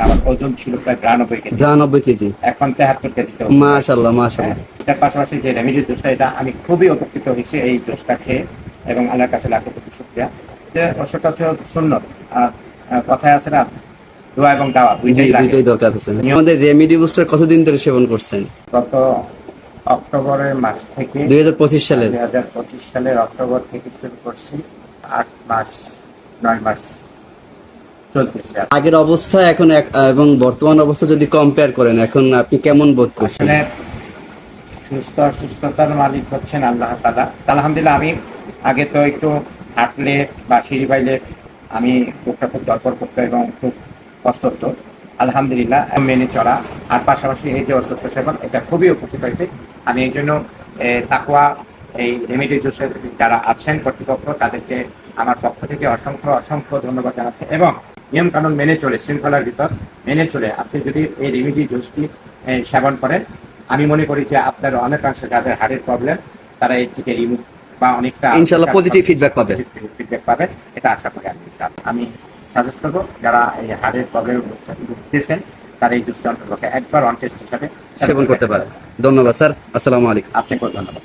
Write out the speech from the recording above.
আমার ওজন ছিল প্রায় 92 কেজি। 92 কেজি। এখন 73 কেজিতে। মাশাআল্লাহ মাশাআল্লাহ। এটার পাশাপাশি যে রেমেডি জুসটা, এটা আমি খুবই উপকৃত হয়েছি এই জুসটা খেয়ে, এবং আল্লাহর কাছে লাখো কোটি শুকরিয়া। যে ওষুধটা হচ্ছে সুন্নত, আর কথায় আছে না, দোয়া এবং দাওয়া দুইটাই দরকার আছে। আমাদের রেমেডি বুস্টার কতদিন ধরে সেবন করছেন? গত অক্টোবরের মাস থেকে, 2025 সালের 2025 সালের অক্টোবর থেকে শুরু করছি। 8 মাস 9 মাস চলতেছে। আগের অবস্থা এখন এবং বর্তমান অবস্থা যদি কম্পেয়ার করেন, এখন আপনি কেমন বোধ করছেন? আসলে সুস্থতার মালিক হচ্ছেন আল্লাহ তাআলা। আলহামদুলিল্লাহ, আমি আগে তো একটু হাঁটলে বা সিঁড়ি বাইলে আমি বুকটা খুব দরপর করতো এবং খুব কষ্ট হতো। আলহামদুলিল্লাহ মেনে চলা, আর পাশাপাশি এই যে অসুস্থ সেবন, এটা খুবই উপকৃত হয়েছে। আমি এই জন্য তাকওয়া এই রেমেডি জুসের যারা আছেন কর্তৃপক্ষ, তাদেরকে আমার পক্ষ থেকে অসংখ্য অসংখ্য ধন্যবাদ জানাচ্ছি। এবং নিয়ম কানুন মেনে চলে, শৃঙ্খলার ভিতর মেনে চলে আপনি যদি এই রেমেডি জুসটি সেবন করেন, আমি মনে করি যে আপনার অনেকাংশে যাদের হার্টের প্রবলেম, তারা এর থেকে রিমুভ বা অনেকটা ইনশাআল্লাহ পজিটিভ ফিডব্যাক পাবেন, এটা আশা করি। আমি সাজেস্ট করবো যারা এই হার্টের প্রবলেম ভুগতেছেন, তারা এই জুসটা অন্তত একবার অন টেস্ট হিসাবে সেবন করতে পারে। ধন্যবাদ স্যার, আসসালামু আলাইকুম। আপনাকেও ধন্যবাদ।